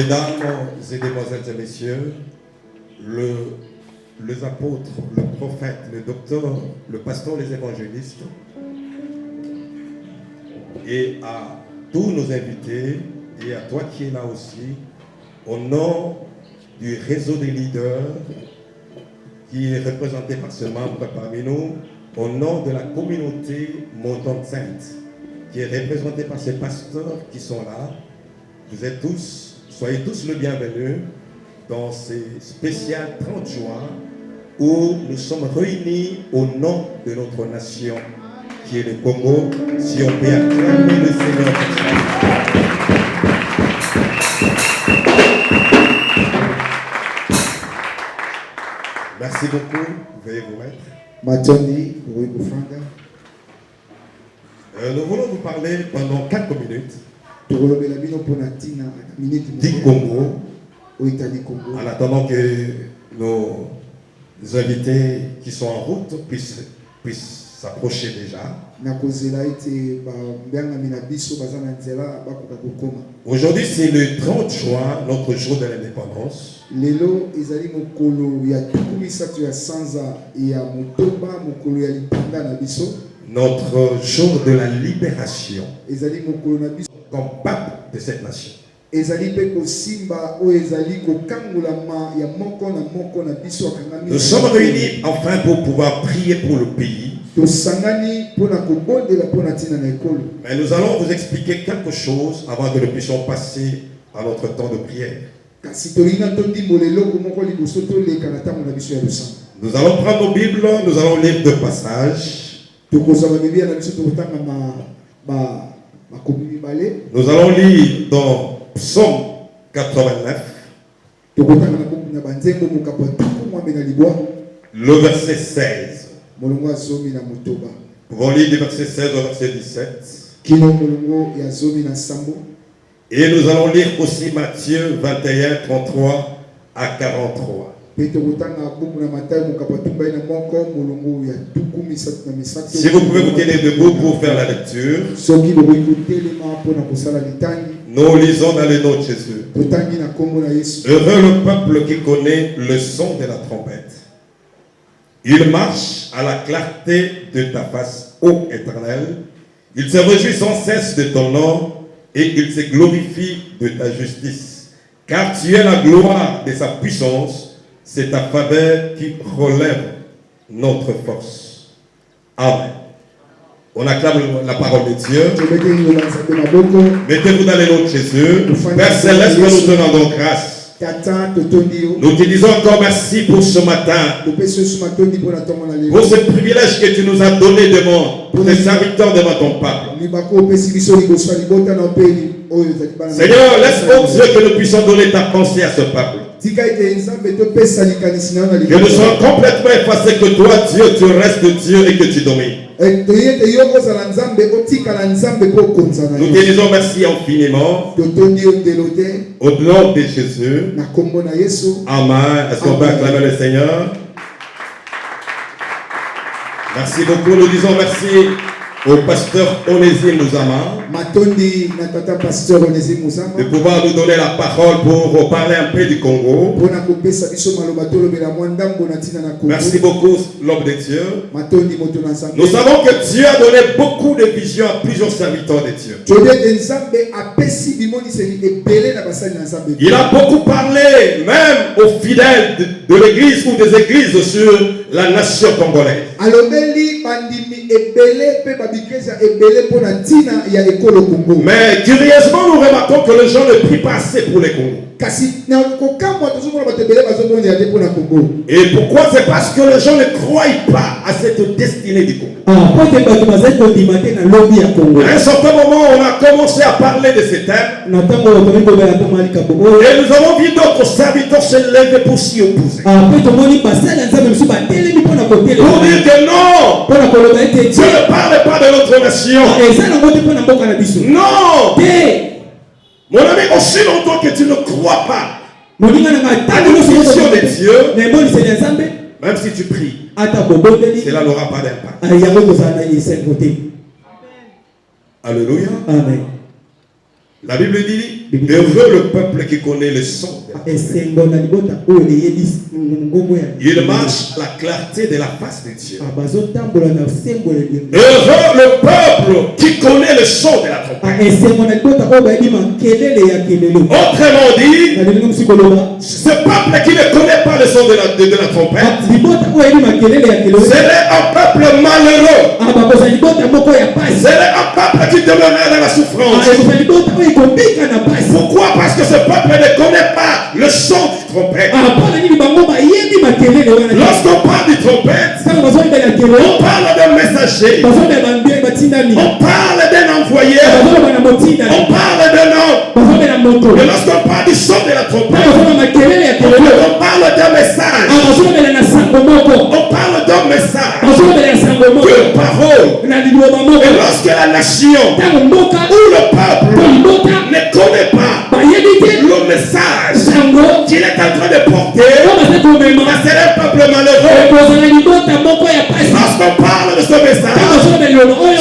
Mesdames et demoiselles et messieurs, les apôtres, le prophète, le docteur, le pasteur, les évangélistes, et à tous nos invités, et à toi qui es là aussi, au nom du réseau des leaders, qui est représenté par ce membre parmi nous, au nom de la communauté Montagne Sainte, qui est représentée par ces pasteurs qui sont là. Vous êtes tous, soyez tous le bienvenus dans ces spéciales 30 juin où nous sommes réunis au nom de notre nation qui est le Congo. Si on peut acclamer le Seigneur. Merci beaucoup. Veuillez vous mettre. Nous voulons vous parler pendant 4 minutes du Congo, en attendant que nos invités qui sont en route puissent s'approcher déjà. Aujourd'hui, c'est le 30 juin, notre jour de l'indépendance. Notre jour de la libération comme pape de cette nation. Nous sommes réunis enfin pour pouvoir prier pour le pays. Mais nous allons vous expliquer quelque chose avant que nous puissions passer à notre temps de prière. Nous allons prendre nos Bibles, nous allons lire 2 passages. Nous allons lire dans Psaume 89, le verset 16. Nous pouvons lire du verset 16 au verset 17. Et nous allons lire aussi Matthieu 21, 33 à 43. Si vous pouvez vous tenir debout pour faire la lecture. Nous lisons dans le nom de Jésus. Heureux le peuple qui connaît le son de la trompette. Il marche à la clarté de ta face, ô Éternel. Il se réjouit sans cesse de ton nom et il se glorifie de ta justice. Car tu es la gloire de sa puissance. C'est ta faveur qui relève notre force. Amen. On acclame la parole de Dieu. Mettez-vous dans le nom de Jésus. Père Céleste, nous te rendons grâce. Nous te disons encore merci pour ce matin. Pour ce privilège que tu nous as donné devant tes serviteurs, devant ton peuple. Seigneur, laisse, oh Dieu, que nous puissions donner ta pensée à ce peuple. Que nous soyons complètement effacés, que toi, Dieu, tu restes Dieu et que tu domines. Nous te disons merci infiniment. Au nom de Jésus. Amen. Est-ce qu'on peut acclamer le Seigneur? Merci beaucoup. Nous disons merci au pasteur Onésime Mouzama de pouvoir nous donner la parole pour parler un peu du Congo. Merci beaucoup, l'homme de Dieu. Nous savons que Dieu a donné beaucoup de visions à plusieurs serviteurs de Dieu. Il a beaucoup parlé même aux fidèles de l'église ou des églises sur la nation congolaise. Mais curieusement, nous remarquons que les gens ne prient pas assez pour les Congos. Et pourquoi? C'est parce que les gens ne croient pas à cette destinée du Congo. À un certain moment, on a commencé à parler de ces thèmes. Et nous avons vu d'autres serviteurs se lever pour s'y opposer. Pour dire que non, Dieu ne parle pas de notre nation. Non. Mon ami, aussi longtemps que tu ne crois pas à l'mission de Dieu, même si tu pries, cela n'aura pas d'impact. Alléluia. Amen. La Bible dit, heureux le peuple qui connaît le son. Il marche à la clarté de la face de Dieu. Heureux le peuple qui connaît le son de la trompette. Autrement dit, ce peuple qui ne connaît pas le son de la trompette, serait un peuple malheureux. Serait un peuple qui demeurerait dans la souffrance. Pourquoi? Parce que ce peuple ne connaît pas le son du trompette. Lorsqu'on parle du trompette, on parle d'un messager, on parle d'un envoyé, on parle d'un homme. Et lorsqu'on parle du son de la trompette, on parle d'un message. On parle d'un message, d'une parole. Et lorsque la nation ou le peuple ne connaît pas le message qu'il est en train de porter, c'est un peuple malheureux. Lorsqu'on parle de ce message,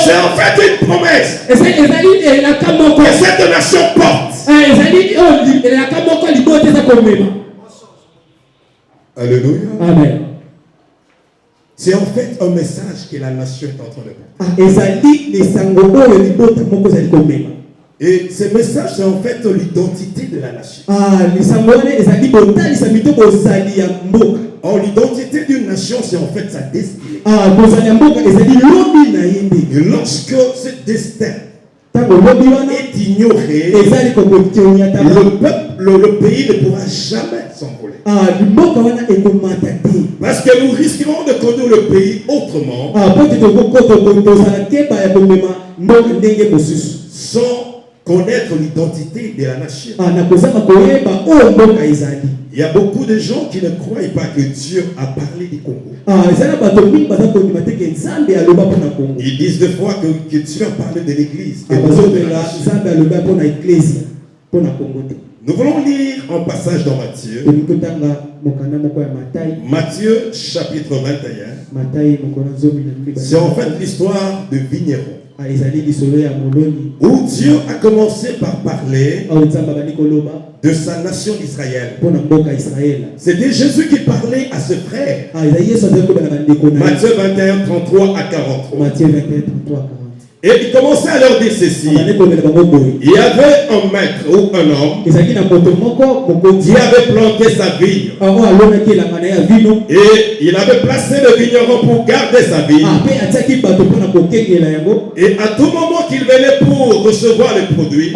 c'est en fait une promesse que cette nation porte. Alléluia. Amen. C'est en fait un message que la nation est en train de porter. Et ce message, c'est en fait l'identité de la nation. Or, l'identité d'une nation, c'est en fait sa destinée. Et lorsque ce destin est ignoré, le pays ne pourra jamais s'envoler. Parce que nous risquerons de conduire le pays autrement, sans connaître l'identité de la nation. Il y a beaucoup de gens qui ne croient pas que Dieu a parlé du Congo. Ils disent des fois que Dieu a parlé de l'église. Nous voulons lire un passage dans Matthieu. Matthieu chapitre 21. C'est en fait l'histoire de vigneron, où Dieu a commencé par parler de sa nation Israël. C'était Jésus qui parlait à ses frères. Matthieu 21, 33 à 43. Et il commençait à leur dire ceci. Il y avait un maître ou un homme qui avait planté sa vigne. Et il avait placé le vigneron pour garder sa vigne. Et à tout moment qu'il venait pour recevoir les produits,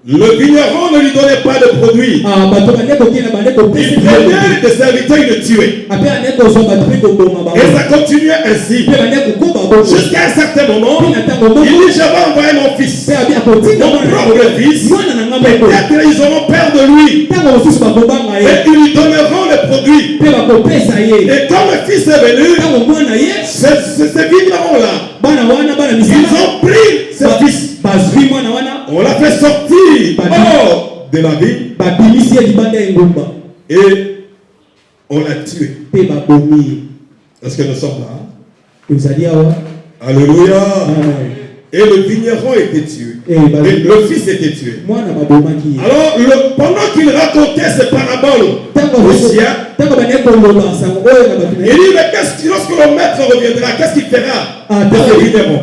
le vigneron ne lui donnait pas de produits. Il prenait des serviteurs, il le tuait. Et ça continuait ainsi. Jusqu'à un certain moment, il dit, je vais envoyer mon fils. Mon propre fils. Peut-être ils auront peur de lui. Et ils lui donneront les produits. Et quand le fils est venu, ces vignerons-là, ils ont pris ce fils. On l'a fait sortir hors de la ville et on l'a tué. Est-ce que nous sommes là? Alléluia. Et le vigneron était tué. Et le fils était tué. Alors, pendant qu'il racontait ces paraboles aux siens, il dit, mais lorsque le maître reviendra, qu'est-ce qu'il fera de ce vigneron?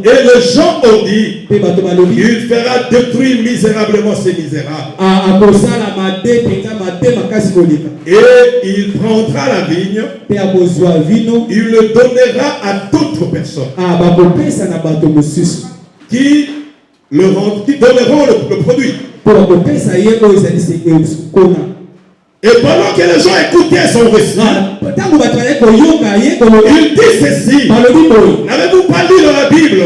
Et les gens ont dit, il fera détruire misérablement ces misérables. Et il prendra la vigne, il le donnera à d'autres personnes qui donneront le produit. Et pendant que les gens écoutaient son récit, il dit ceci. N'avez-vous pas lu dans la Bible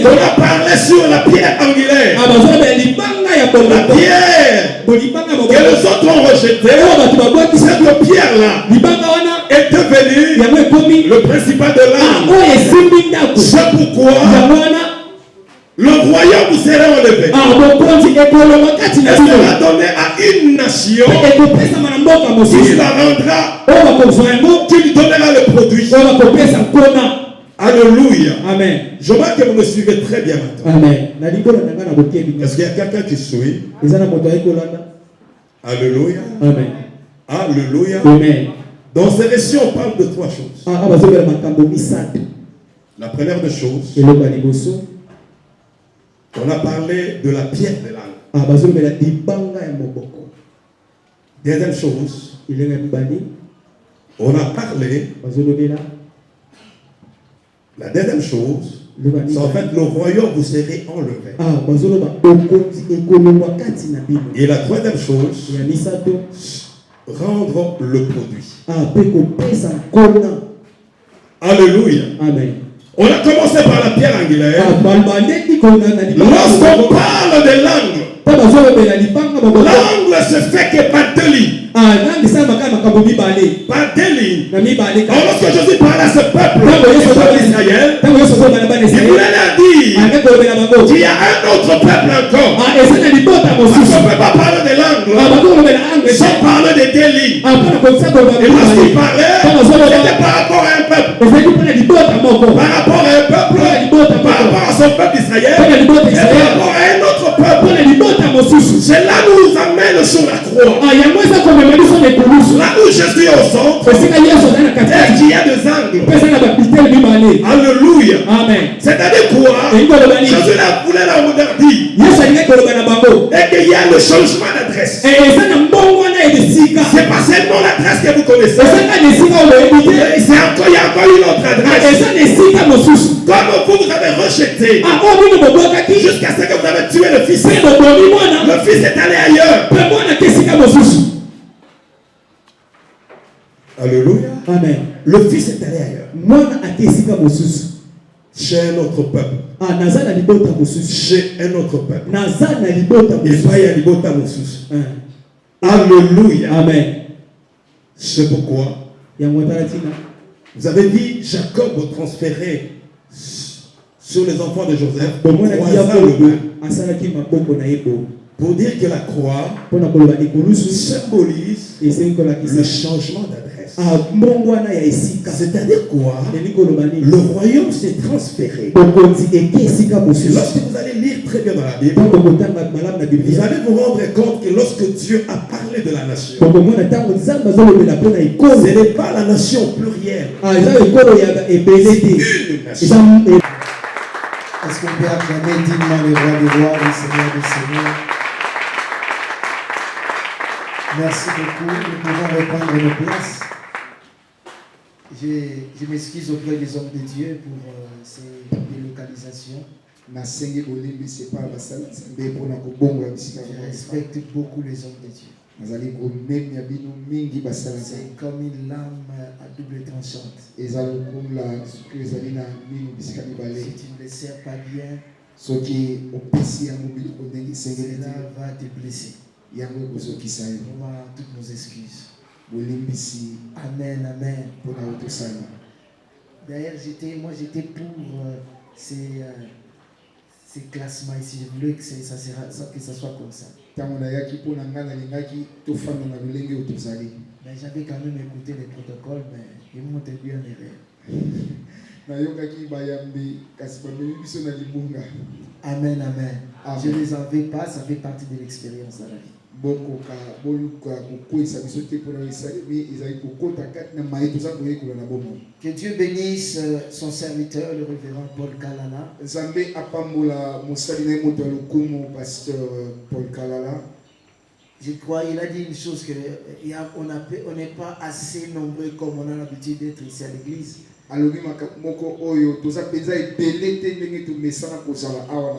qu'on a parlé sur la pierre angulaire? La pierre que les autres ont rejetée, cette pierre-là est devenue le principal de l'âme. C'est pourquoi le royaume sera enlevé. Et sera donné à une nation qui la rendra, qui lui donnera le produit. Alléluia. Amen. Je vois que vous me suivez très bien maintenant. Amen. Est-ce qu'il y a quelqu'un qui suit? Alléluia. Amen. Alléluia. Amen. Dans ces récits, on parle de trois choses. La première des choses, on a parlé de la pierre de langue. Deuxième chose, on a parlé, la deuxième chose, c'est en fait le royaume vous serez enlevé. Et la troisième chose, rendre le produit. Alléluia. Amen. On a commencé par la pierre angulaire. Lorsqu'on parle de l'angle, l'angle se fait que par deux lignes. Par deux lignes. Alors lorsque Jésus parlait à ce peuple d'Israël, il voulait leur dire qu'il y a un autre peuple encore. Parce qu'on ne peut pas parler de l'angle sans parler de deux lignes. Et lorsqu'il parlait, c'était par rapport à un peuple. Par rapport à un peuple, par rapport à son peuple d'Israël, et par rapport à un autre peuple. Cela nous amène sur la croix. Là où Jésus est au centre, et qu'il y a des angles. Alléluia. C'est-à-dire quoi? Jésus voulait leur dire. Et qu'il y a le changement d'adresse. C'est pas seulement l'adresse que vous connaissez. Il y a encore une autre adresse. Comme vous avez rejeté jusqu'à ce que vous avez tué le fils. Le fils est allé ailleurs. Alléluia. Amen. Le fils est allé ailleurs. Chez un autre peuple. Chez un autre peuple. Et pas y a libota mosus. Alléluia. Amen. C'est pourquoi vous avez dit Jacob transféré sur les enfants de Joseph. Pour dire que la croix symbolise le changement d'adresse. C'est-à-dire quoi? Le royaume s'est transféré. Lorsque vous allez lire très bien dans la Bible, vous allez vous rendre compte que lorsque Dieu a parlé de la nation, ce n'est pas la nation plurielle. C'est une nation. Est-ce qu'on peut acclamer dignement le roi des rois, le Seigneur des seigneurs? Merci beaucoup. Nous pouvons reprendre nos places. Je m'excuse auprès des hommes de Dieu pour ces délocalisations. Je respecte beaucoup les hommes de Dieu. C'est comme une lame à double tranchante. Si tu ne le sers pas bien, cela va te blesser. Vraiment, toutes nos excuses. Amen, amen. D'ailleurs, j'étais pour ces classements ici. Je voulais que ça soit comme ça. Mais j'avais quand même écouté les protocoles, mais ils m'ont induit en erreur. Amen, amen. Je ne les en vais pas, ça fait partie de l'expérience dans la vie. Que Dieu bénisse son serviteur, le révérend Paul Kalala. Je crois, il a dit une chose que on n'est pas assez nombreux comme on a l'habitude d'être ici à l'église.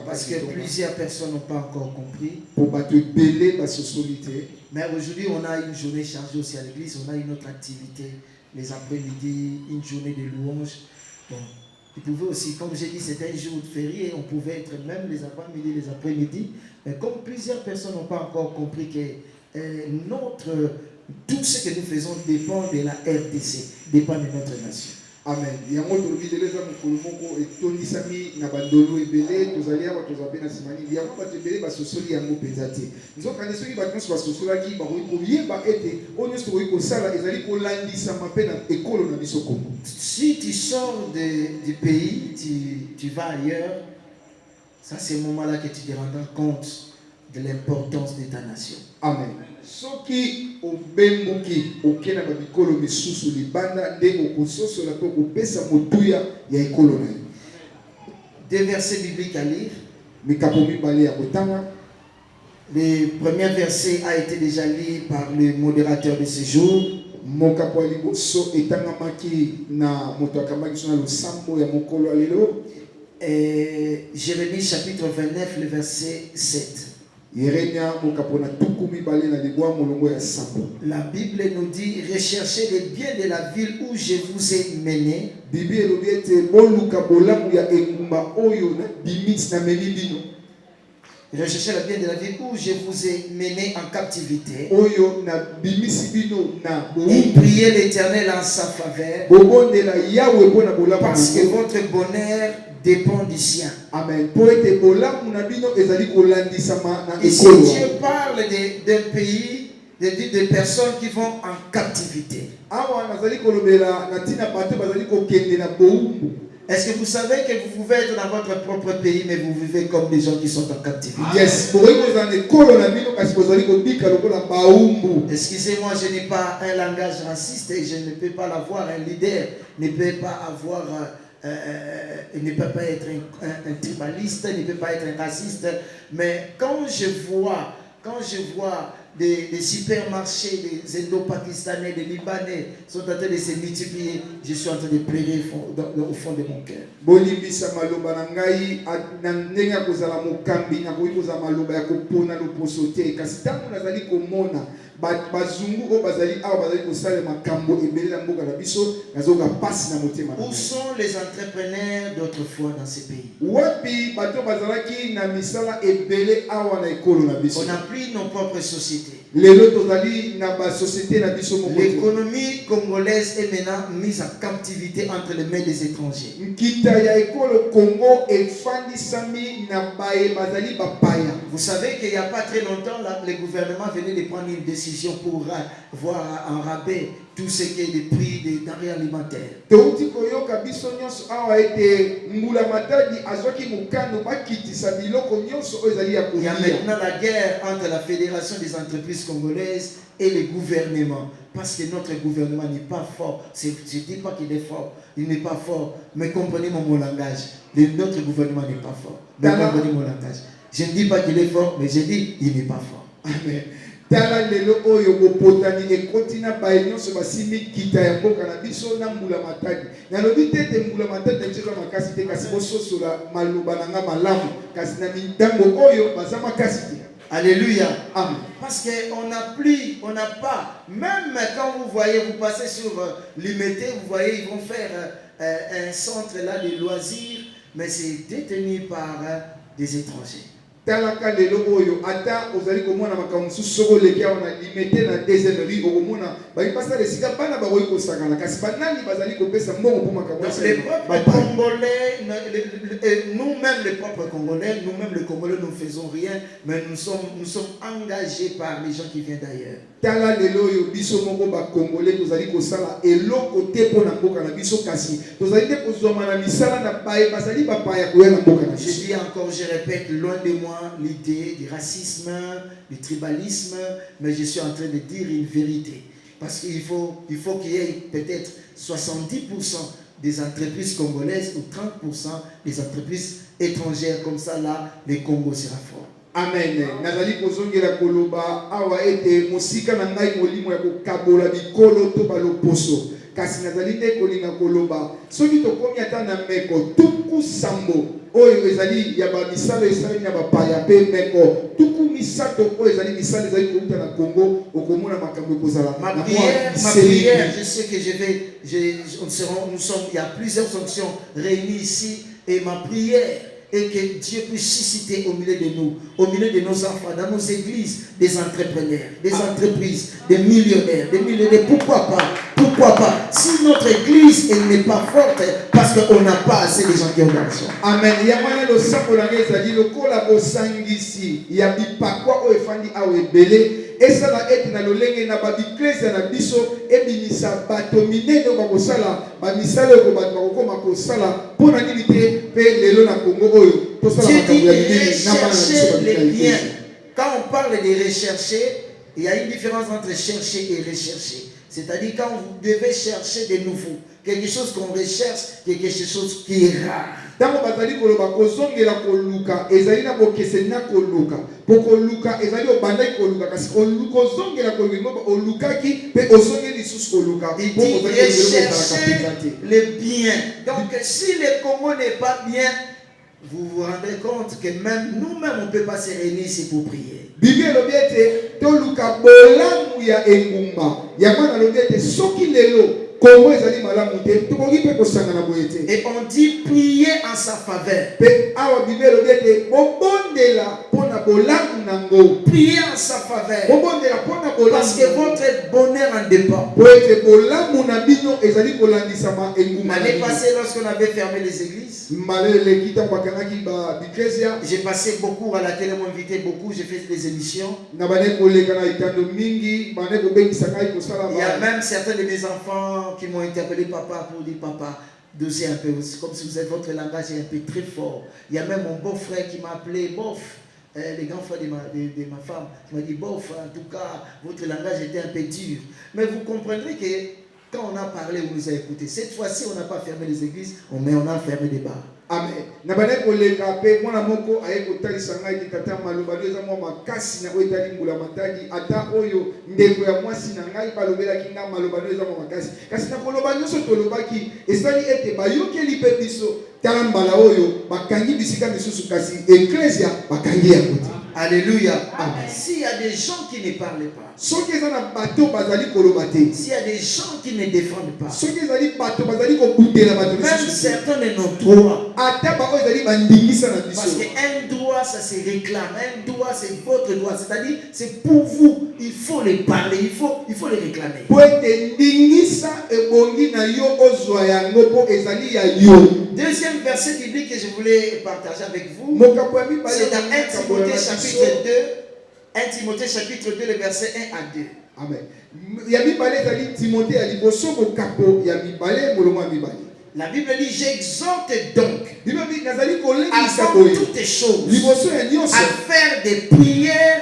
Parce que plusieurs personnes n'ont pas encore compris. Mais aujourd'hui, on a une journée chargée aussi à l'église. On a une autre activité les après-midi, une journée de louanges. Bon, ils pouvaient aussi, comme j'ai dit, c'était un jour férié. On pouvait être même les après-midi, les après-midi. Mais comme plusieurs personnes n'ont pas encore compris que tout ce que nous faisons dépend de la RDC, dépend de notre nation. Amen. Yango tolobi deleza mokolo moko etondisami na bandolo ebele tozali awa tozala mpe na simani yango bato ebele basosoli yango mpenza te nzokande soki bato nyonso basosolaki bakoki koyeba ete oyo nyonso tokoki kosala ezali kolandisama mpe na ekolo na biso Kongo. Si tu sors du pays, tu vas ailleurs, ça c'est le moment là que tu te rendras compte de l'importance de ta nation. Amen. Soki obembuki okena ba bikolo misusu libanda nde okososola pe kopesa motuya ya ekolo na yo. Deux versets bibliques à lire. Mikapo mibale ya kotanga. Le premier verset a été déjà lu par le modérateur de ce jour. Mokapo liboso etangamaki na moto akamaki sona losambo ya mokolo alelo. Jérémie chapitre 29 le verset 7. La Bible nous dit recherchez les biens de la ville où je vous ai mené. Recherchez les biens de la ville où je vous ai mené en captivité. Et priez l'Éternel en sa faveur. Parce que votre bonheur dépend du sien. Amen. Et si Dieu parle d'un pays, de personnes qui vont en captivité. Est-ce que vous savez que vous pouvez être dans votre propre pays, mais vous vivez comme des gens qui sont en captivité? Yes. Excusez-moi, je n'ai pas un langage raciste et je ne peux pas l'avoir. Un leader ne peut pas avoir... il ne peut pas être un tribaliste, il ne peut pas être un raciste. Mais quand je vois des supermarchés, des Indo-Pakistanais, des Libanais sont en train de se multiplier, je suis en train de pleurer au fond de mon cœur. Où sont les entrepreneurs d'autrefois dans ces pays? On n'a plus nos propres sociétés. L'économie congolaise est maintenant mise en captivité entre les mains des étrangers. Vous savez qu'il n'y a pas très longtemps, le gouvernement venait de prendre une décision pour voir en rabais tout ce qui est le prix des denrées alimentaires. Il y a maintenant la guerre entre la Fédération des entreprises congolaises et le gouvernement. Parce que notre gouvernement n'est pas fort. Je ne dis pas qu'il est fort. Il n'est pas fort. Mais comprenez mon langage. Notre gouvernement n'est pas fort. Mais comprenez mon langage. Je ne dis pas qu'il est fort, mais je dis qu'il n'est pas fort. Amen. Tala lelo oyo bopotani ekotina bayonso basimi kita ya mboka na biso na mbula matadi. Na lobi tete mbula matadi ncheka makasi te kasi bososola maloba nanga malamu kasi na mindango oyo bazama kasi te. Alléluia. Amen. Parce qu'on n'a pas, même quand vous voyez, vous passez sur l'Imété, vous voyez, ils vont faire un centre là de loisirs, mais c'est détenu par des étrangers. Talaka lelo oyo ata ozali komona makamusu soko lekia wana limité na deuxième rue okomona bali pasa lesika bana bakoyi kosangana kasi banani bazali kopesa mbongo pour makamusu. Les propres Congolais, nous-mêmes les propres Congolais, nous-mêmes les Congolais nous faisons rien, mais nous sommes engagés par les gens qui viennent d'ailleurs. Tala lelo oyo biso moko ba Congolais tozali kosala eloko te pona mboka na biso kasi tozali te kozoma na misala na baye bazali bapaya koya na mboka na biso. Je dis encore, je répète, loin de moi l'idée du racisme, du tribalisme, mais je suis en train de dire une vérité. Parce qu'il faut qu'il y ait peut-être 70% des entreprises congolaises ou 30% des entreprises étrangères. Comme ça, là, le Congo sera fort. Amen. Nazali kozongela koloba awa ete mosika na ngai molimo ya kokabola bikolo to baloposo. Kasi nazali te kolinga koloba soki tokomi ata na meko tuku sambo oyo ezali ya ba misalo esali na bapaya pe meko tuku misato oyo ezali misalo ezali kouta na Congo okomona makambo ekozala. Ma prière, je sais que il y a plusieurs fonctions réunies ici et ma prière et que Dieu puisse susciter au milieu de nous, au milieu de nos enfants, dans nos églises, des entrepreneurs, des entreprises, des millionnaires, des millionnaires. Pourquoi pas? Pourquoi pas? Si notre église elle n'est pas forte, parce qu'on n'a pas assez de gens qui ont l'argent. Amen. Yamana lo sambo na ngeza di lo kola bo sangisi ya bipakwa o efandi awe bele. Esa la eti na lolenge na babiklese na biso ebimisa bato minene bakosala bamisala ko bato bakokoma kosala pona nini te pe lelo na Congo oyo tosala makambo ya minene na bana biso les biens. Quand on parle de rechercher, il y a une différence entre chercher et rechercher. C'est-à-dire quand vous devez chercher de nouveau, quelque chose qu'on recherche, quelque chose qui est rare. Tango batali koloba kozongela koluka ezali na bokese na koluka poko luka ezali obandai koluka kasi koluka ozongela koluka olukaki pe ozongeli lisusu koluka il dit rechercher le bien. Donc si le Congo n'est pas bien, vous vous rendez compte que même nous-mêmes on ne peut pas se réunir ici pour prier. Bible lobiete toluka bolamu ya engumba ya mwana lobiete soki lelo Congo ezali malamu te tokoki pe kosangana boye te. Et on dit prier en sa faveur. Pe awa Bible lobiete bobondela pona bolamu nango. Prier en sa faveur. Bobondela pona bolamu. Parce que votre bonheur en dépend. Poete bolamu na bino ezali kolandisama engumba. L'année passée lorsqu'on avait fermé les églises, malele kita bakangaki ba biklesia. J'ai passé beaucoup à la télé, m'ont invité beaucoup, j'ai fait des émissions. Na bane koleka na itando mingi, bane kobengisa ngai kosala ba. Il y a même certains de mes enfants qui m'ont interpellé papa pour dire papa, dosez un peu, comme si vous êtes votre langage est un peu très fort. Il y a même mon beau-frère qui m'a appelé bof, le grand frère de ma femme, qui m'a dit bof, en tout cas, votre langage était un peu dur. Mais vous comprendrez que quand on a parlé, vous nous avez écouté. Cette fois-ci, on n'a pas fermé les églises, mais on a fermé des bars. Amen. Na bane koleka pe mwana moko aye kotalisa ngai kitata maloba eza mwa makasi na oyetali mbula matadi ata oyo ndeko ya mwasi na ngai balobelaki nga maloba eza mwa makasi kasi na koloba nyonso tolobaki esali ete bayokeli pe biso tala mbala oyo bakangi bisika misusu kasi eklesia bakangi ya kote. Alléluia. S'il y a des gens qui ne parlent pas, s'il y a des gens qui ne défendent pas, même certains de nos droits, parce qu'un droit ça se réclame, un droit c'est votre droit, c'est-à-dire c'est pour vous, il faut les parler, il faut les réclamer. Deuxième verset biblique que je voulais partager avec vous, c'est dans 1 Timothée chapitre 2, 1 Timothée chapitre 2, le verset 1 à 2. Amen. La Bible dit, j'exhorte donc avant toutes choses à faire des prières,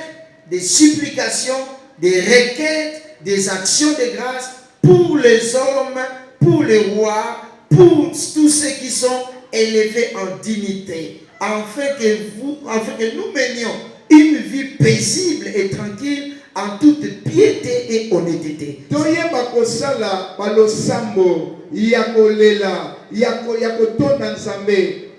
des supplications, des requêtes, des actions de grâce pour les hommes, pour les rois, pour tous ceux qui sont élevés en dignité, afin que nous menions une vie paisible et tranquille en toute piété et honnêteté.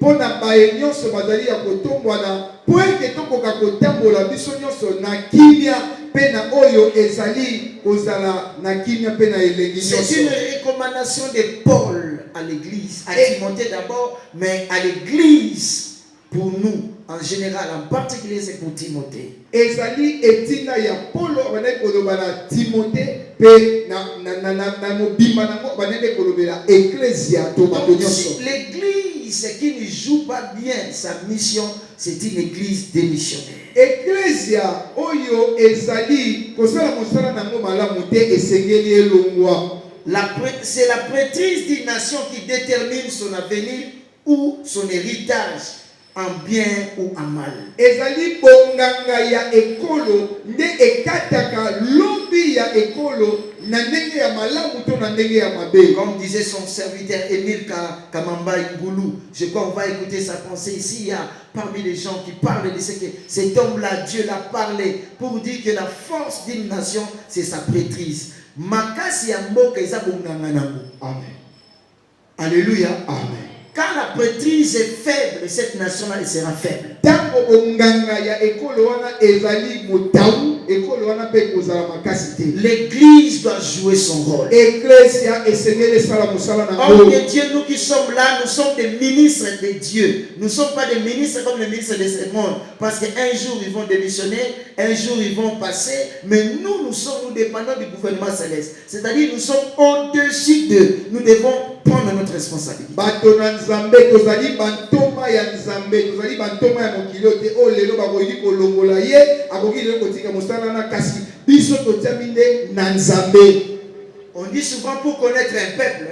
Pona baye nyonso bazali ya kotombwana po ete tokoka kotambola biso nyonso na kimia pe na oyo ezali kozala na kimia pe na elengi nyonso. C'est une recommandation de Paul à l'église, à Timothée d'abord, mais à l'église pour nous en général, en particulier c'est pour Timothée. Ezali etina ya Paulo banai kolobana Timothée pe na mobimba nango banai kolobela ecclesia to bato nyonso. L'église qui ne joue pas bien sa mission, c'est une église démissionnaire. Ecclesia oyo ezali kosala mosala nango malamu te esengeli elongwa. C'est la prêtrise d'une nation qui détermine son avenir ou son héritage, en bien ou en mal. Ezali bonganga ya ekolo nde ekataka lobi ya ekolo na ndenge ya malamu to na ndenge ya mabe. Comme disait son serviteur Émile Kamamba Ngoulou, je crois qu'on va écouter sa pensée ici. Il y a parmi les gens qui parlent de ce que cet homme-là, Dieu l'a parlé pour dire que la force d'une nation, c'est sa prêtrise. Makasi ya mboka eza bonganga nango. Amen. Alléluia. Amen. Quand la prêtrise est faible, cette nation-là elle sera faible. Tango bonganga ya ekolo wana ezali motau, ekolo wana pe kozala makasi te. L'église doit jouer son rôle. Ecclesia esengeli sala musala na Homme ngo. de Dieu, nous qui sommes là, nous sommes des ministres de Dieu. Nous ne sommes pas des ministres comme les ministres de ce monde. Parce qu'un jour ils vont démissionner, un jour ils vont passer. Mais nous dépendons du gouvernement céleste. C'est-à-dire nous sommes au-dessus d'eux. Nous devons prendre notre responsabilité. Bato na nzambe tozali bantoma ya nzambe, tozali bantoma ya mokili te o lelo bakoki kolongola ye, akoki lelo kotika mosala na kasi biso totiami nde na nzambe. On dit souvent pour connaître un peuple.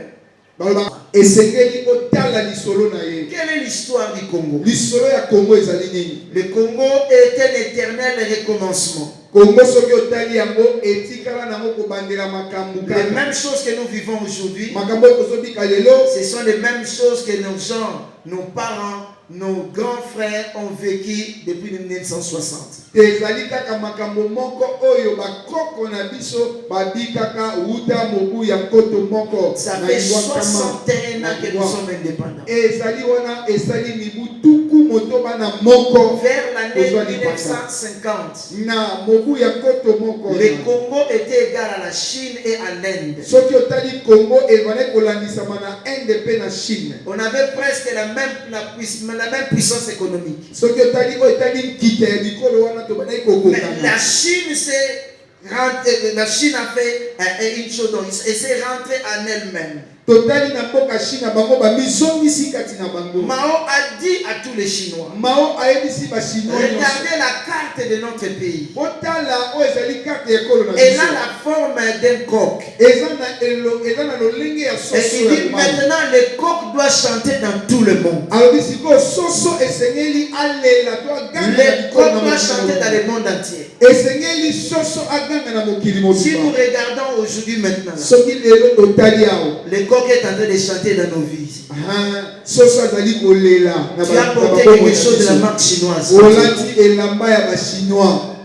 Esengeli otala lisolo na ye. Quelle est l'histoire du Congo? Lisolo ya Congo ezali nini? Le Congo est un éternel recommencement. Congo soki otali yango etikala nango kobandela makambo Les kaka. mêmes choses que nous vivons aujourd'hui, Makambo ekozobika lelo. ce sont les mêmes choses que nos gens, nos parents, nos grands frères ont vécu depuis 1960. Ezali kaka makambo moko oyo bakoko na biso babikaka uta mobu ya koto moko. Ça fait 61 ans que nous sommes indépendants. Ezali wana esali mibu tuku motoba na moko. Vers l'année 1950, Na mobu ya koto moko. le Congo était égal à la Chine et à l'Inde. Soki otali Congo evale kolandisama na Inde pe na Chine. On avait presque la même puissance économique. Soki otali o etali nkite ya bikolo wana to banai Mais kokokana. la Chine a fait une chose, et s'est rentrée en elle-même. Totali na mboka Chine bango ba mizongisi kati na bango. Mao a dit à tous les Chinois, Mao ayebisi ba Chinois. regardez la carte de notre pays. Otala o ezali carte ya kolo na biso. Elle a la forme d'un coq. Eza na lolenge ya Et soso. il dit maintenant le coq doit chanter dans tout le monde. Alors bisiko soso esengeli alela to aganga Le coq doit chanter dans le monde entier. Esengeli soso aganga na mokili Si nous mobimba. regardons aujourd'hui maintenant, Soki lelo otali ao. le coq est en train de chanter dans nos vies. Soso azali kolela na Tu as porté quelque chose de la marque chinoise. Olati elamba ya ba chinois.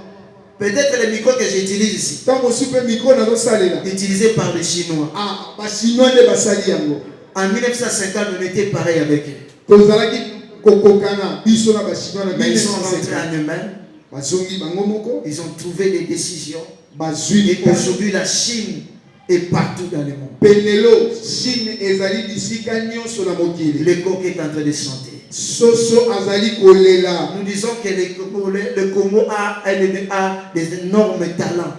Peut-être le micro que j'utilise ici, Tango super micro na zosalela. utilisé par les Chinois. Ah, ba chinois nde basali yango. En 1950, on était pareil avec eux. Tozalaki kokokana biso na ba chinois na Mais ils sont rentrés 1950. en eux-mêmes. Bazongi bango moko. Ils ont trouvé des décisions. Bazwi Et aujourd'hui, la Chine est partout dans le monde. Pelelo Chine ezali bisika nyonso na mokili. Le coq est en train de chanter. Soso azali kolela. Nous disons que le Congo a des énormes talents.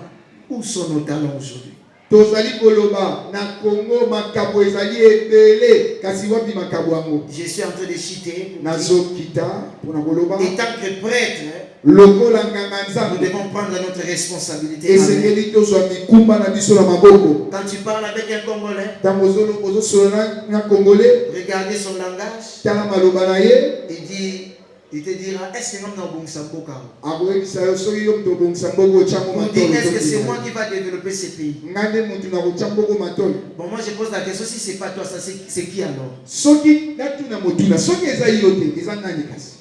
Où sont nos talents aujourd'hui? Tozali koloba na Congo makabo ezali ebele kasi wapi makabo yango. Je suis en train de citer. Nazo kita pona koloba. En tant que prêtre, Lokola nganga nous nzambe. devons prendre notre responsabilité. Amen. Esengeli tozwa mikumba na biso na maboko. Quand tu parles avec un Congolais, Tango ozosolola na Congolais. regardez son langage. Tala maloba na ye. Il te dira, est-ce que nous avons un boka? Akoyebisa yo soki yo moto obongisa mboko otyango On dit, matolo. est-ce que c'est moi qui va développer ce pays? Ngande motu na kotya mboko matolo. Bon, moi je pose la question, si c'est pas toi, ça c'est qui alors? Soki natuna motuna soki eza yo te eza nani kasi.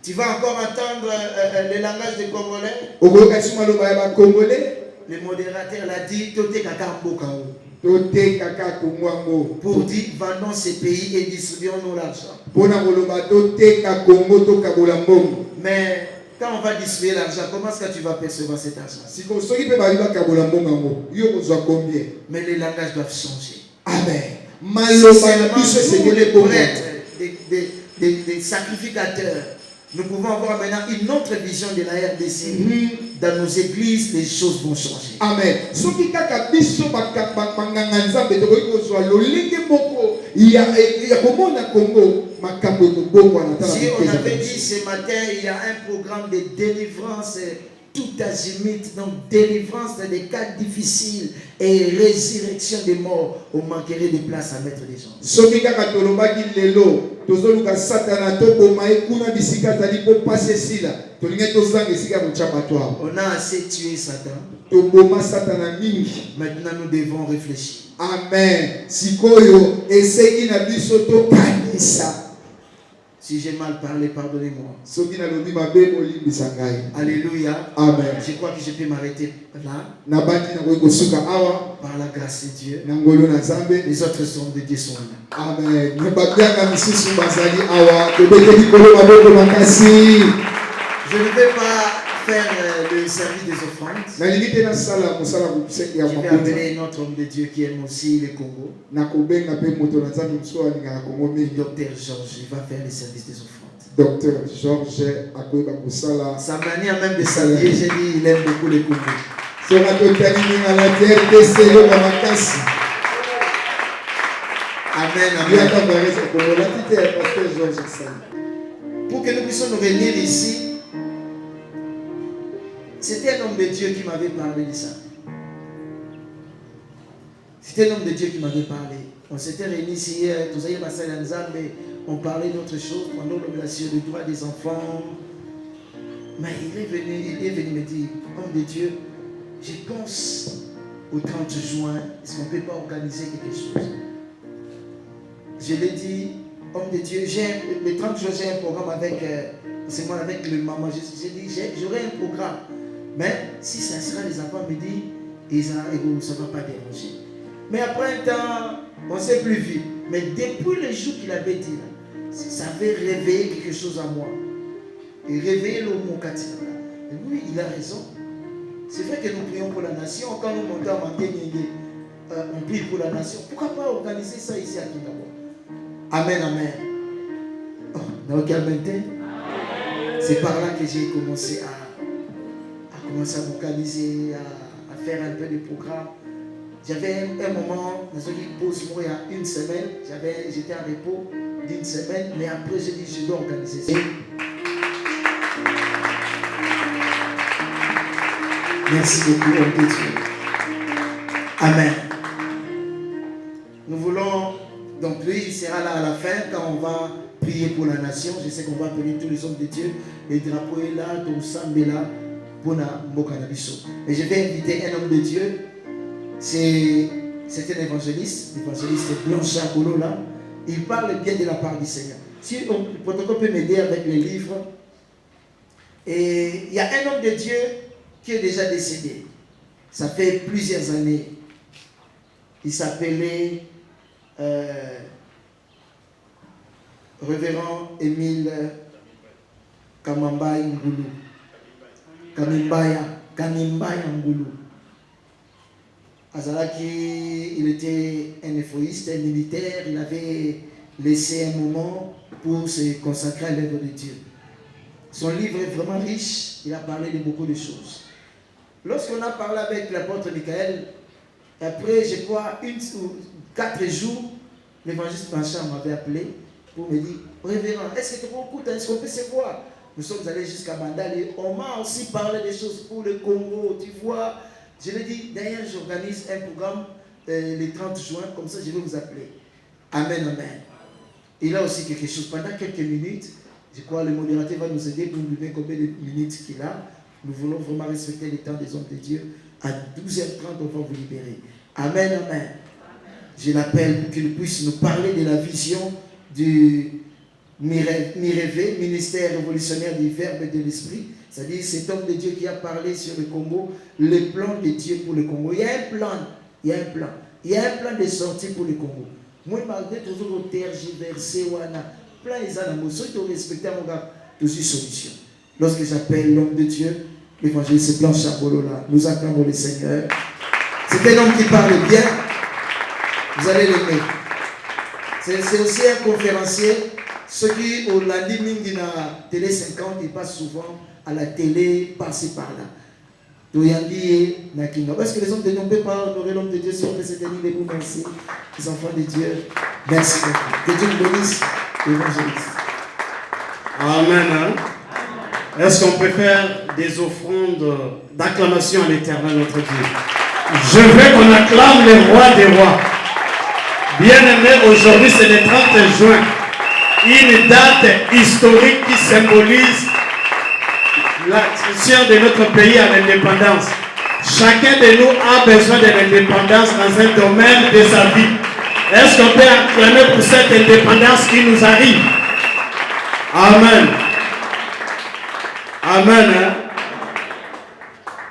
Tu vas encore entendre le langage des Congolais? Okoyoka lisusu maloba ya bakongolais. Le modérateur l'a dit, Tote Kaka Mboka. Totekaka kongwango. Pour dire, vendons ces pays et distribuons-nous l'argent. Pona koloba toteka Congo tokabola mbongo. Mais quand on va distribuer l'argent, comment est-ce que tu vas percevoir cet argent? Siko soki pe bali bakabola mbongo yango. Yo kozwa combien? Mais les langages doivent changer. Amen. Si Maloba na seulement biso nous, esengeli les bongo. prêtres, des sacrificateurs, nous pouvons avoir maintenant une autre vision de la RDC. Dans nos églises, les choses vont changer. Amen. Soki kaka biso bakanganga nzambe tokoki kozwa lolenge moko ya komona Congo makambo ekobongwana tala. Si on avait dit ce matin, il y a un programme de délivrance tout azimut, donc délivrance dans des cas difficiles et résurrection des morts, on manquerait de place à mettre des gens. Soki kaka tolobaki lelo tozoluka satana toboma ekuna bisika zali po pase sila tolingi tozanga esika mochapatoire. On a assez tué Satan. Toboma satana mingi. Maintenant nous devons réfléchir. Amen. Sikoyo eseki na biso tokanisa. Si j'ai mal parlé, pardonnez-moi. Soki nalobi mabe olimbisa ngai. Alléluia. Amen. Je crois que je peux m'arrêter là. Nabandi nakoki kosuka awa. Par la grâce de Dieu. Nangolo na Nzambe. Les autres sont de Dieu sont là. Amen. Nababianga misusu bazali awa. Tobeteli kolo maboko makasi. Je ne vais pas faire le service des offrandes. Je vais appeler notre homme de Dieu qui aime aussi le Congo. Docteur Georges, il va faire le service des offrandes. Docteur Georges, sa manière même de s'habiller, j'ai dit, il aime beaucoup le Congo. Amen, amen. Pour que nous puissions nous réunir ici, c'était un homme de Dieu qui m'avait parlé de ça. C'était un homme de Dieu qui m'avait parlé. On s'était réunis ici hier, on parlait d'autre chose pendant l'obligation du droit des enfants. Mais il est venu me dire, homme de Dieu, je pense au 30 juin, est-ce qu'on ne peut pas organiser quelque chose? Je lui ai dit, homme de Dieu, le 30 juin, j'ai un programme avec le maman. J'ai dit, j'aurai un programme. Mais si ça sera les enfants me disent, ça ne va pas déranger. Mais après un temps, on ne s'est plus vu. Mais depuis le jour qu'il avait dit, ça avait réveillé quelque chose en moi. Et réveillé le mot Katina. Et oui, il a raison. C'est vrai que nous prions pour la nation. Quand nous montons à Manténié, on prie pour la nation. Pourquoi pas organiser ça ici à Kinabo? Amen, amen. Oh, c'est par là que j'ai commencé à m'organiser, à faire un peu de programme. J'avais un moment, dans une pause, il y a une semaine, j'étais en repos d'une semaine, mais après j'ai dit, je dois organiser ça. Merci beaucoup, homme de Dieu. Amen. Nous voulons, donc lui, il sera là à la fin quand on va prier pour la nation. Je sais qu'on va appeler tous les hommes de Dieu. Le drapeau est là, tout ça, mais là. Et je vais inviter un homme de Dieu. C'est un évangéliste Blanchard Golola. Il parle bien de la part du Seigneur. Si le protocole peut m'aider avec les livres. Et il y a un homme de Dieu qui est déjà décédé. Ça fait plusieurs années. Il s'appelait Révérend Émile Kamambaï Ngoulou. Kanimbaya Ngoulou. Azalaki, il était un éphéiste, un militaire, il avait laissé un moment pour se consacrer à l'œuvre de Dieu. Son livre est vraiment riche, il a parlé de beaucoup de choses. Lorsqu'on a parlé avec l'apôtre Michael, après, je crois, 4 jours, l'évangéliste Blanchard m'avait appelé pour me dire, révérend, est-ce que tu écoutes, est-ce qu'on peut se voir? Nous sommes allés jusqu'à Bandal et on m'a aussi parlé des choses pour le Congo, tu vois. Je lui ai dit, d'ailleurs, j'organise un programme le 30 juin, comme ça je vais vous appeler. Amen, amen. Il a aussi quelque chose. Pendant quelques minutes, je crois que le modérateur va nous aider pour nous donner combien de minutes qu'il a. Nous voulons vraiment respecter le temps des hommes de Dieu. À 12h30, on va vous libérer. Amen, amen. Je l'appelle pour qu'il puisse nous parler de la vision du Mirevé, ministère révolutionnaire du Verbe et de l'Esprit. C'est-à-dire cet homme de Dieu qui a parlé sur le Congo, le plan de Dieu pour le Congo. Il y a un plan, il y a un plan. Il y a un plan de sortie pour le Congo. Moi, malgré toujours tergiversé, plan ils ont de respecter mon gars, toujours solution. Lorsque j'appelle l'homme de Dieu, l'évangéliste Blanchard Golola, nous acclamons le Seigneur. C'est un homme qui parle bien. Vous allez l'aimer. C'est aussi un conférencier. Ceux qui, au lundi, mingi na télé 50, ils passent souvent à la télé, par-ci, par-là. Parce que les hommes de Dieu, on ne peut pas honorer l'homme de Dieu si on peut se tenir debout. Merci. Les enfants de Dieu, merci beaucoup. Que Dieu vous bénisse, l'évangéliste. Amen. Est-ce qu'on peut faire des offrandes d'acclamation à l'Éternel, notre Dieu? Je veux qu'on acclame le roi des rois. Bien-aimé, aujourd'hui, c'est le 30 juin. Une date historique qui symbolise l'accession de notre pays à l'indépendance. Chacun de nous a besoin de l'indépendance dans un domaine de sa vie. Est-ce qu'on peut acclamer pour cette indépendance qui nous arrive? Amen. Amen. Hein?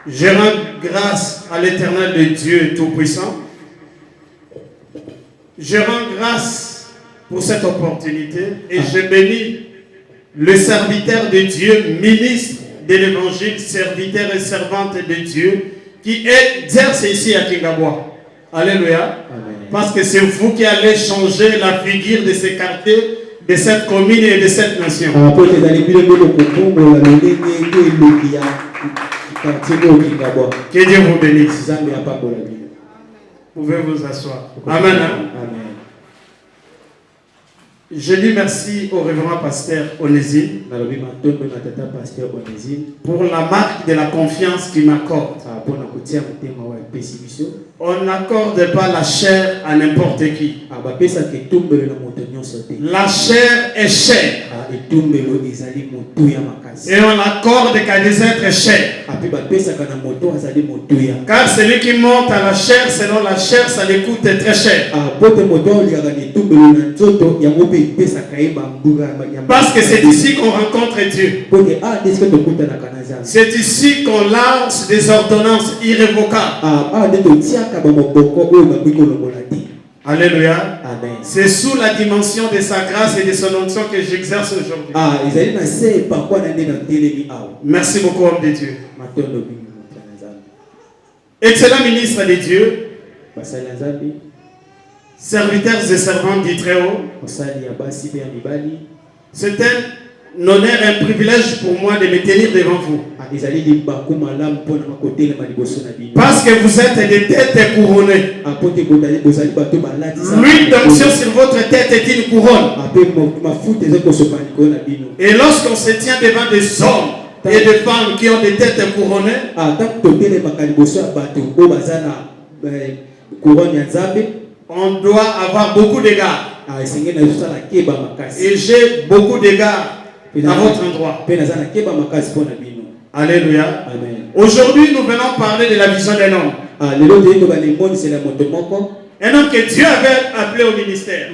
Je rends grâce à l'Éternel de Dieu Tout-Puissant. Je rends grâce pour cette opportunité et je bénis le serviteur de Dieu, ministre de l'Évangile, serviteur et servante de Dieu, qui exerce ici à Kingabwa. Alléluia. Amen. Parce que c'est vous qui allez changer la figure de ces quartiers, de cette commune et de cette nation. Que Dieu vous bénisse. Vous pouvez vous asseoir. Amen. Amen. Je dis merci au révérend pasteur Onésime pour la marque de la confiance qu'il m'accorde. On n'accorde pas la chair à n'importe qui. La chair est chère. Et on l'accorde qu'à des êtres chers. Car celui qui monte à la chair, selon la chair, ça lui coûte très cher. Parce que c'est ici qu'on rencontre Dieu. C'est ici qu'on lance des ordonnances irrévocables. Alléluia. Amen. C'est sous la dimension de sa grâce et de son onction que j'exerce aujourd'hui. Merci beaucoup, homme de Dieu. Excellent ministre de Dieu, serviteurs et servantes du Très-Haut, c'est un honneur et un privilège pour moi de me tenir devant vous. Parce que vous êtes des têtes couronnées. L'huile d'onction sur votre tête est une couronne. Et lorsqu'on se tient devant des hommes et des femmes qui ont des têtes couronnées, on doit avoir beaucoup d'égards. Et j'ai beaucoup d'égards à votre endroit. Alléluia. Amen. Aujourd'hui, nous venons parler de la vision d'un homme. Un homme que Dieu avait appelé au ministère.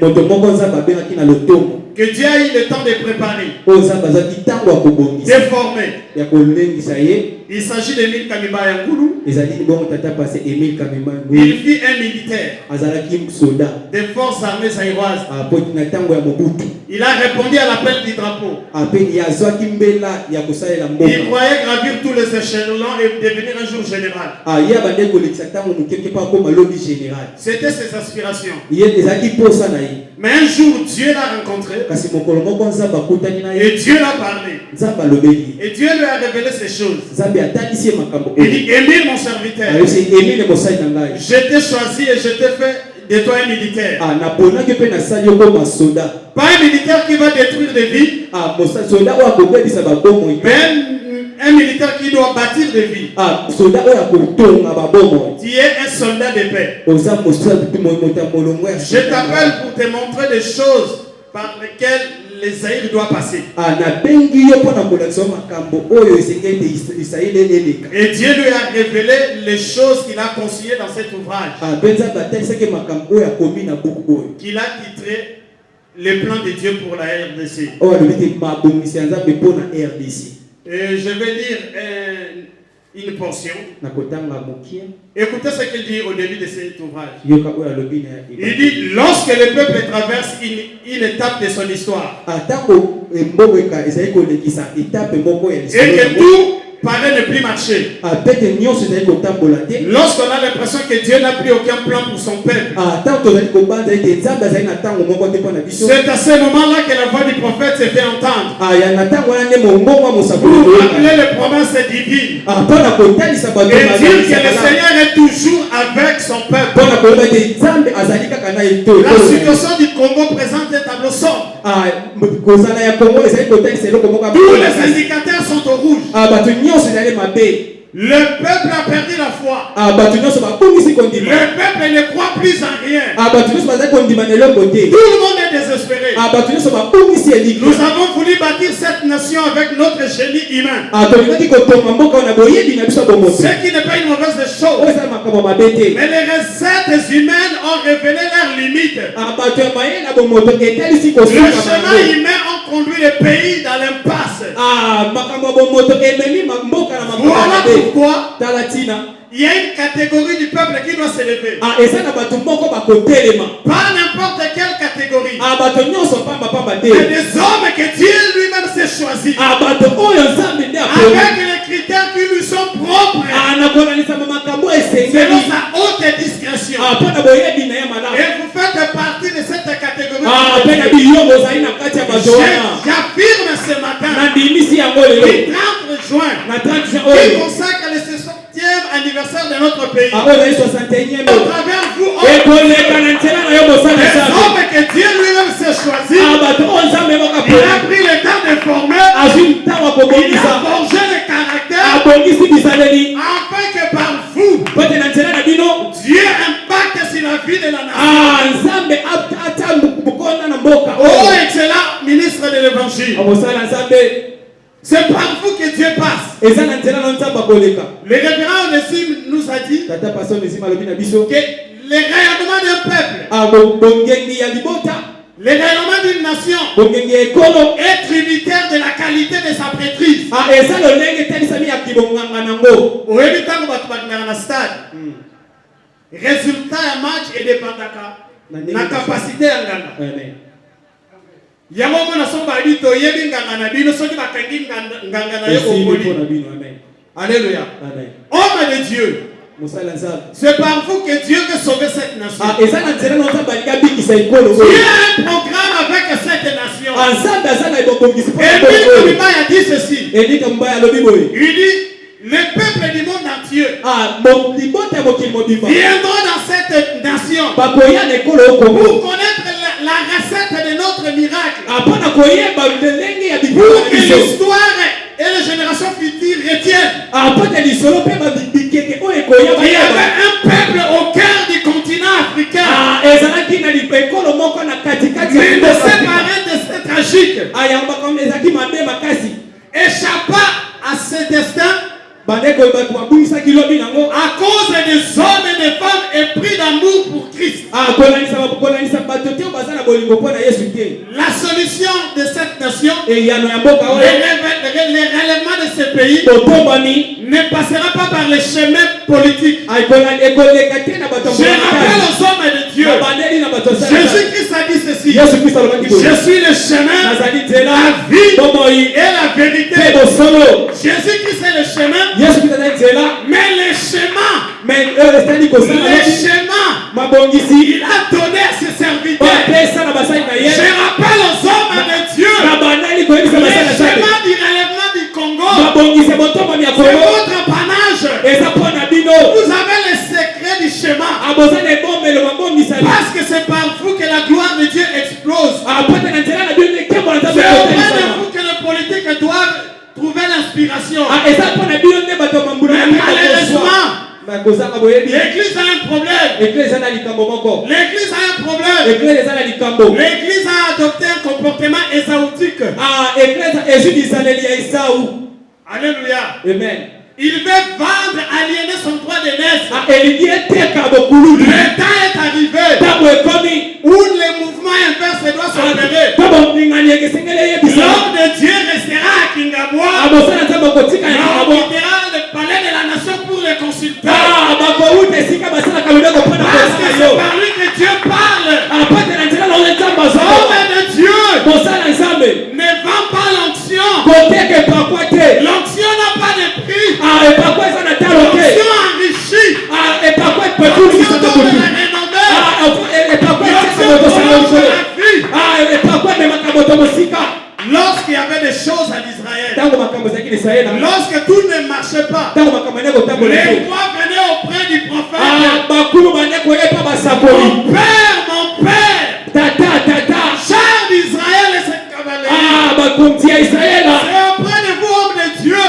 Que Dieu a eu le temps de préparer, de former. Il s'agit d'Emile Kamimba Yangoulou. Il fut un militaire des forces armées zaïroises. Il a répondu à l'appel du drapeau. Il croyait gravir tous les échelons et devenir un jour général. C'était ses aspirations. Mais un jour, Dieu l'a rencontré. Et Dieu l'a parlé. Et Dieu lui a révélé ces choses. Il dit, Émile, mon serviteur, je t'ai choisi et je t'ai fait de toi un militaire. Pas un militaire qui va détruire des vies, mais un militaire qui doit bâtir des vies. Tu es un soldat de paix. Je t'appelle pour te montrer des choses par lesquelles les Zaïre doivent passer. Et Dieu lui a révélé les choses qu'il a conseillées dans cet ouvrage, qu'il a titré Les plans de Dieu pour la RDC. Et je vais lire une portion. Écoutez ce qu'il dit au début de cet ouvrage. Il dit, lorsque le peuple traverse une étape de son histoire, et que tout paraît ne plus marcher, lorsqu'on a l'impression que Dieu n'a plus aucun plan pour son peuple, c'est à ce moment-là que la voix du prophète se fait entendre pour appeler les promesses divines et dire que le Seigneur est toujours avec son peuple. La situation du Congo présente un tableau sombre. Tous les indicateurs sont au rouge. Le peuple a perdu la foi. Le peuple ne croit plus en rien. Tout le monde est désespéré. Nous avons voulu bâtir cette nation avec notre génie humain. Ce qui n'est pas une mauvaise chose. Mais les recettes humaines ont révélé leur limite. Le Le chemin humain a conduit le pays dans l'impasse. Voilà pourquoi il y a une catégorie du peuple qui doit s'élever. Pas n'importe quelle catégorie. Mais des hommes que Dieu lui-même s'est choisis. Avec les critères qui lui sont propres. Selon sa haute discrétion. Et vous faites partie de cette catégorie. J'affirme ce matin. Le 30 juin. Qui consacre le 60e anniversaire de notre pays. À travers vous, les hommes que Dieu lui-même s'est choisi. Il a pris le temps de former. Il a forgé le caractère. Afin que par vous, Dieu impacte sur la vie de la nation. Oh, excellent ministre de l'évangile. C'est par vous que Dieu passe. Le révérend Onésime nous a dit que les rayonnements d'un peuple, les rayonnements d'une nation est tributaire de la qualité de sa prêtrise. Résultat un match et dépendaka na capacité à ngana. Yango mona so ba bito yebi nganga na bino soki bakangi nganga na yo okoli. Alléluia. Homme de Dieu. C'est par vous que Dieu veut sauver cette nation. Dieu a un programme avec cette nation. Et puis Kabima a dit ceci. Il dit les peuples du monde entier viendront dans cette nation pour connaître la recette de notre miracle. Pour que l'histoire et les générations futures retiennent. Il y avait un peuple au cœur du continent africain. Mais de séparer de cette tragique. Échappa à ce destin. À cause des hommes et des femmes épris d'amour pour Christ. La solution de cette nation, le relèvement de ce pays ne passera pas par les chemins politiques. Je rappelle aux hommes de Dieu, Jésus-Christ a dit ceci: je suis le chemin, la vie et la vérité. Jésus-Christ est le chemin. Mais les schémas, il a donné à ses serviteurs. Je rappelle aux hommes de Dieu, les schémas du relèvement du Congo, c'est votre apanage. Vous avez les secrets du schéma. Parce que c'est par vous que la gloire de Dieu explose. C'est auprès de vous que les politiques doivent trouver l'inspiration. Mais malheureusement, l'église a un problème. L'église a un problème. L'église a adopté un comportement ésaoutique. Alléluia. Amen. Il veut vendre, aliéner son droit de naissance. Le temps est arrivé où le mouvement inverse doit s'opérer. L'homme de Dieu restera à Kingaboua. Il quittera le palais de la nation pour les consulter. Parce que c'est par lui que Dieu parle. Homme de Dieu ne vend pas l'onction. L'onction n'a pas de prix. L'onction enrichit. L'onction donne la renommée. L'onction donne la vie. Lorsqu'il y avait des choses à Israël, lorsque tout ne marchait pas, les rois venaient auprès du prophète. Mon père, char d'Israël et ses cavaliers. C'est auprès de vous, hommes de Dieu,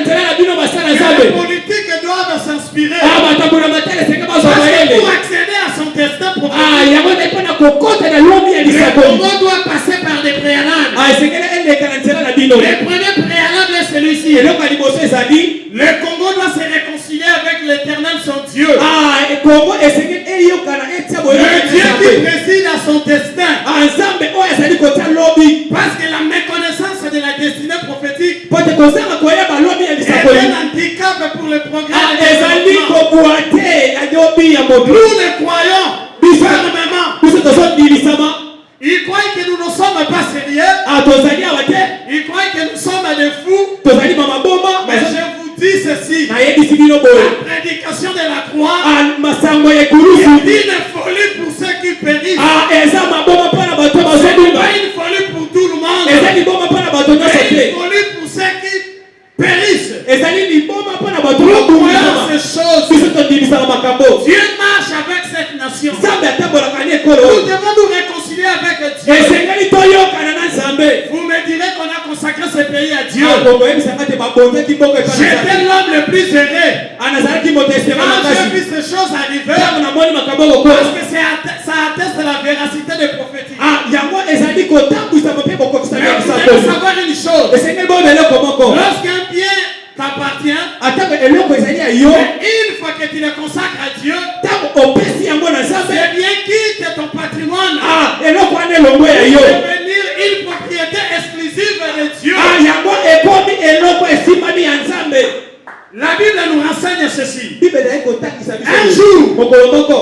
que les politiques doivent s'inspirer. Parce que pour accéder à son destin prophétique, le Congo doit passer par des préalables. Le premier préalable est celui-ci. Le Congo doit se réconcilier avec l'Éternel son Dieu. Dieu qui préside à son destin. Parce que la méconnaissance de la destinée prophétique est un handicap pour le progrès. Nous les croyons fermement. Ils croient que nous ne sommes pas sérieux. Ils croient que nous sommes des fous. Mais je vous dis ceci. La prédication de la croix est une folie pour ceux qui périssent. Ce n'est pas une folie pour tout le monde. C'est une folie pour ceux qui périssent. Nous croyons ces choses. Dieu marche avec cette nation. Nous devons nous réconcilier avec Dieu. Vous me direz qu'on a consacré ce pays à Dieu. J'étais l'homme le plus heureux quand j'ai vu ces choses arriver. Parce que ça atteste la véracité des prophéties. Mais vous devez savoir une chose. Lorsqu'un bien t'appartient, une fois que tu le consacres à Dieu, c'est bien quitte ton patrimoine pour devenir une propriété exclusive de Dieu. La Bible nous renseigne ceci. Un jour,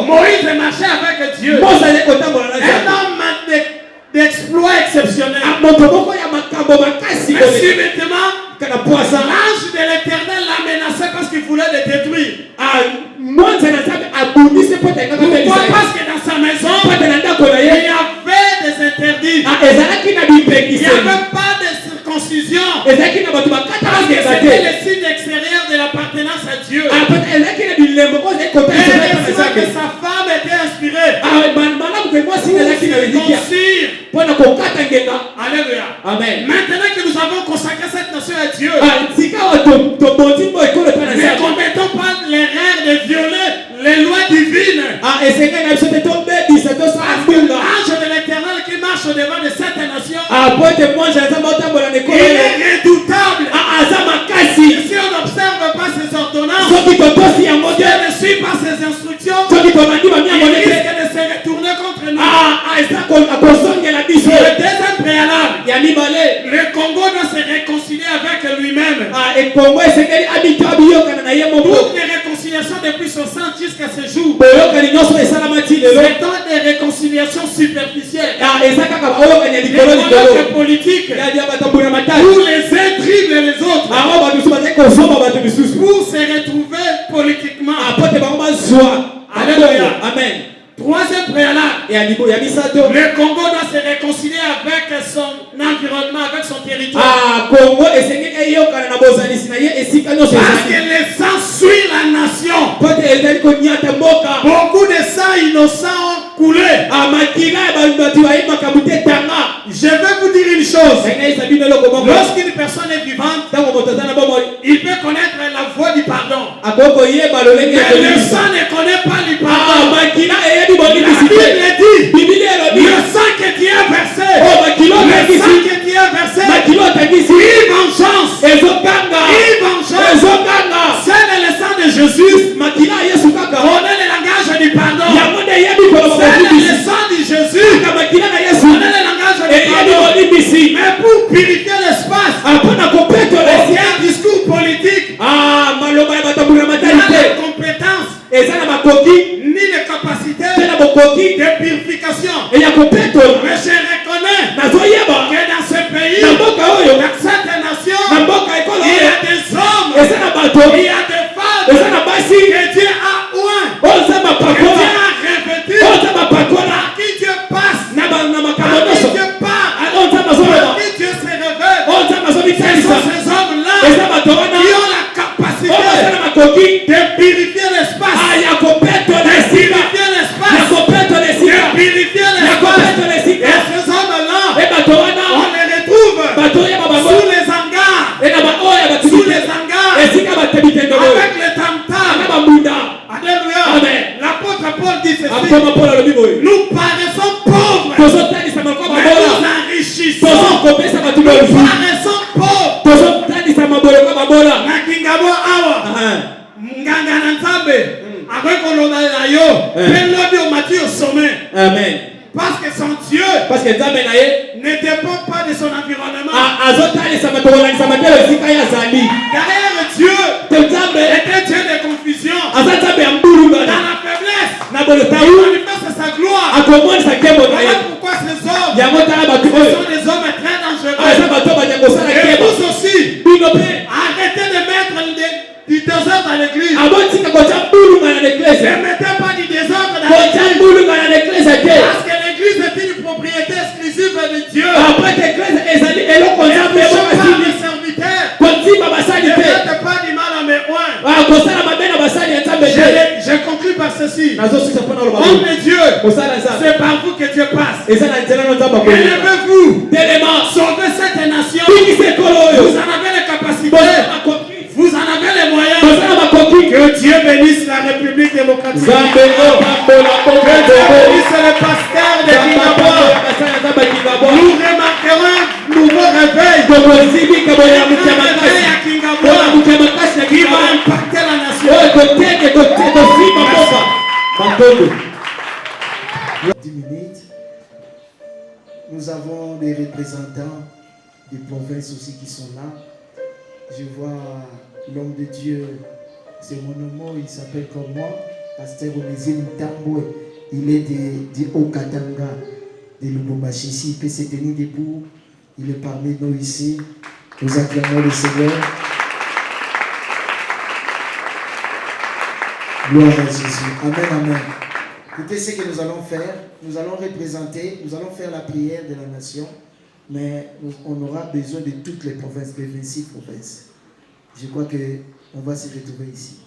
Moïse marchait avec Dieu. Un homme d'exploit exceptionnel. Mais subitement, l'ange de l'Éternel l'a menacé parce qu'il voulait le détruire. Pourquoi? Parce que dans sa maison, il y avait des interdits. Il n'y avait pas de circoncision. Parce que c'était le signe extérieur de l'appartenance à Dieu. Et c'est ça que sa femme était inspirée. Alléluia. Amen. Maintenant que nous avons consacré cette nation à Dieu, ne commettons pas l'erreur de violer les lois divines. Parce que l'ange de l'Éternel qui marche au-devant de cette nation, il est redoutable. Si on n'observe pas ses ordonnances, si on ne suit pas ses instructions, il risque de se retourner contre nous. Le deuxième préalable, le Congo doit se réconcilier avec lui-même. Toutes les réconciliations depuis 60 jusqu'à ce jour, c'est des réconciliations superficielles. Les politiques, où les uns dribblent les autres pour se retrouver politiquement. Alléluia. Amen. Troisième préalable, le Congo doit se réconcilier avec son environnement, avec son territoire. Parce que le sang suit la nation. Beaucoup de sang innocent ont coulé. Je vais vous dire une chose. Lorsqu'une personne est vivante, il peut connaître la voie du pardon. Mais le sang ne connaît pas le pardon. La Bible dit, le sang que tu as versé, il vengeance. C'est le sang de Jésus. On est le langage du pardon. C'est le sang de Jésus. On est le langage du pardon. Mais pour purifier l'espace, aucun discours politique, ni la compétence, ni les capacités de purification. Mais je reconnais que dans ce pays, dans cette nation, il y a des hommes, il y a des femmes que Dieu a oint, que Dieu a revêtu, par qui Dieu passe, par qui Dieu parle, par qui Dieu se révèle. Ce sont ces hommes-là qui ont la capacité de purifier l'espace. Et ces hommes-là, on les retrouve sous les hangars, avec les tam-tams. Alléluia. L'apôtre Paul dit ceci: nous paraissons pauvres, mais nous enrichissons. Nous paraissons pauvres. Nakingabo awa, Mnganga na Nzambe Amen. Parce que son Dieu Parce que Nzambe na ye ne dépend pas de son environnement. azotalisa matolangisa matelo esika ye azali. Derrière Dieu Nzambe était Dieu de confusion. aza Nzambe ya mbulungana Dans la faiblesse, na il bolotawu manifeste sa gloire. akomonisa nkembo na ye. Voilà pourquoi ces hommes Yango tala bato sont oyo des hommes très dangereux. aza bato banya kosala Et nkembo. vous aussi, Bino pe arrêtez de mettre du désordre dans l'église. abotika kotia mbulungana na Ne eklese. mettez pas du désordre dans Kotia l'église. mbulungana na eklese te. Parce que l'église est une propriété exclusive de Dieu. Après eklese ezali eloko Nzambe Ne touchez pas mokasili. mes serviteurs. Konzima basali Ne te. faites pas du mal à mes oins. kosala mabe na basali ya Nzambe te. Je conclue par ceci. Nazosisa mpona loba Homme de Dieu, kosala Nzambe c'est par vous que Dieu passe. eza na nzela na Nzambe akoyeba. Élevez-vous. Telema Sauvez cette nation. bikisa ekolo oyo. Vous en avez les capacités. Bozala makoki. Vous en avez les moyens. Bozala makoki. Que Dieu bénisse la République démocratique. Nzambe opambola mboka Que Dieu Congo. bénisse le pasteur de Kingabo. basala ya Nzambe Kingabo. Nous remarquerons un nouveau réveil. tokozibika boya Un mukia réveil makasi. à Kingabo Boya mukia makasi na qui va Kingabo. impacter la nation. Oyo kotenge kosima mboka. Matondo. 10 minutes. Nous avons des représentants des provinces aussi qui sont là. Je vois l'homme de Dieu, c'est mon nom, il s'appelle comme moi, Pasteur Onésime Tamboué. Il est de Haut-Katanga, de Lubumbashi. Ici, il peut se tenir debout. Il est parmi nous ici. Nous acclamons le Seigneur. Gloire à Jésus. Amen, amen. Écoutez ce que nous allons faire. Nous allons représenter, nous allons faire la prière de la nation, mais on aura besoin de toutes les provinces, les 26 provinces. Je crois qu'on va se retrouver ici.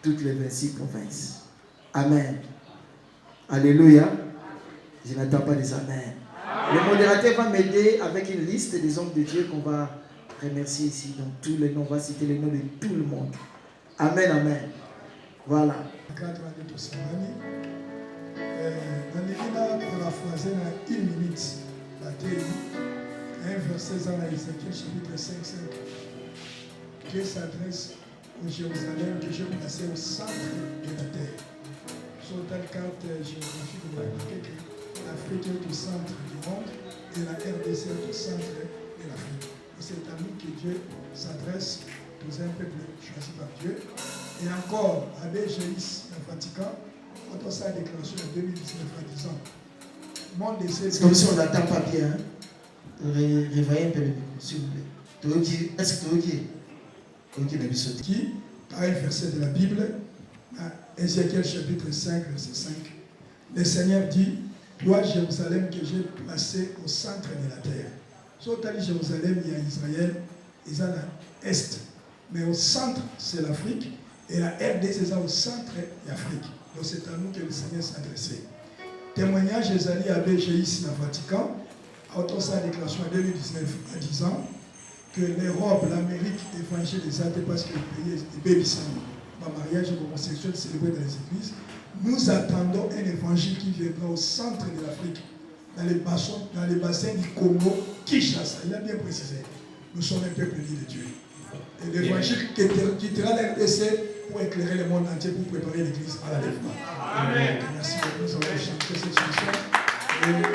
Toutes les 26 provinces. Amen. Alléluia. Je n'attends pas des amen. Le modérateur va m'aider avec une liste des hommes de Dieu qu'on va remercier ici. Donc tous les noms, on va citer les noms de tout le monde. Amen, amen. Voilà. Une minute, un verset dans Ézéchiel chapitre 5. Dieu s'adresse au Jérusalem que j'ai placé au centre de la terre. Sur telle carte géographique, vous remarquez que l'Afrique est au centre du monde et la RDC est au centre de l'Afrique. C'est à nous que Dieu s'adresse aux un peuple choisi par Dieu. Et encore, avec Jésus, le Vatican, quand on s'est déclenché en 2019 en disant, mon décès. C'est comme si on n'attend pas bien. Réveillez un peu le micro, s'il vous plaît. Est-ce que qui, par un verset de la Bible, à Ézéchiel chapitre 5, verset 5, le Seigneur dit, toi Jérusalem que j'ai placé au centre de la terre. Sur Jérusalem, il y a Israël, il y a l'Est. Mais au centre, c'est l'Afrique. Et la RDC, c'est au centre de l'Afrique. Donc c'est à nous que le Seigneur s'est adressé. Témoignage des alliés avec Jésus dans le Vatican, autant sa déclaration en 2019 en disant que l'Europe, l'Amérique évangélisée parce que le pays est bébissant. Le mariage homosexuel célébré dans les églises. Nous attendons un évangile qui viendra au centre de l'Afrique, dans les bassins du Congo, Kinshasa. Il a bien précisé. Nous sommes un peuple dit de Dieu. Et l'évangile quittera la RDC pour éclairer le monde entier, pour préparer l'église à l'enlèvement. Amen. Merci beaucoup. Nous allons chanter cette chanson.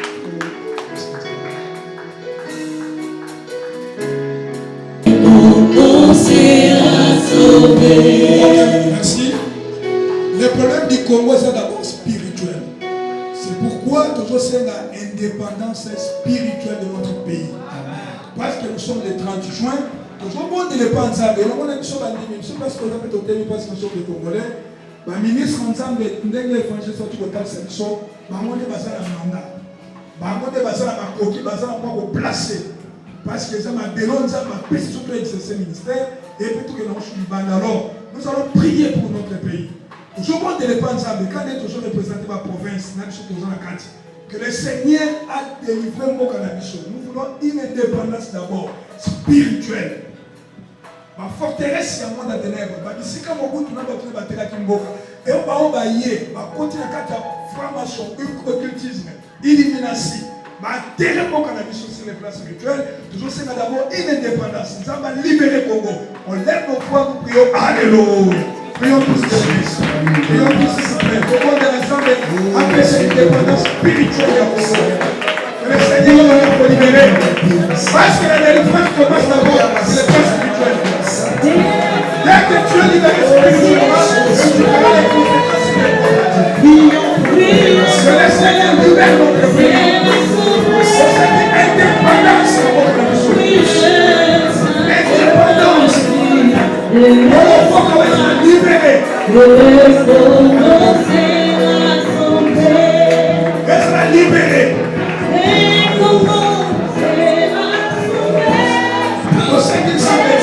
Merci. Le problème du Congo, c'est d'abord spirituel. C'est pourquoi toujours c'est l'indépendance spirituelle de notre pays. Parce que nous sommes le 30 juin, toujours bon de ne pas ensemble. On a besoin de nous parce qu'on a fait au parce que nous sommes les Congolais. Le ministre ensemble, nous avons l'évangile sur tout le temps, c'est nous sommes. Nous avons des mandat. Nous avons des coquilles, nous avons placé. Parce que ça m'a donné, ça m'a pris sur ce ministère. Et puis tout que nous sommes alors, nous allons prier pour notre pays. Toujours bon de ne pas ensemble. Quand on est toujours représenté par la province, nous sommes toujours la carte. Que le Seigneur a délivré mon cannabis. Nous voulons une indépendance d'abord spirituelle. Ma forteresse, c'est un monde à ténèbres. Si quand on a battu la terre qui mboka, et on va y continuer à franc-maçon, occultisme, illumination. Ma terre mon cannabis sur les plans spirituels. Toujours c'est d'abord une indépendance. Nous allons libérer le Congo. On lève nos poings, nous prions. Alléluia. Prions tous les monde ensemble, après cette dépendance spirituelle. Le Seigneur va nous libérer. Parce que la délivrance commence d'abord, c'est le plan spirituel. Dès que tu es libéré spirituellement, tu verras les conséquences spirituelles. Que le Seigneur libère notre pays. C'est cette indépendance dans votre vie. Indépendance. On faut qu'on soit libéré. Être libéré. Le Seigneur s'en met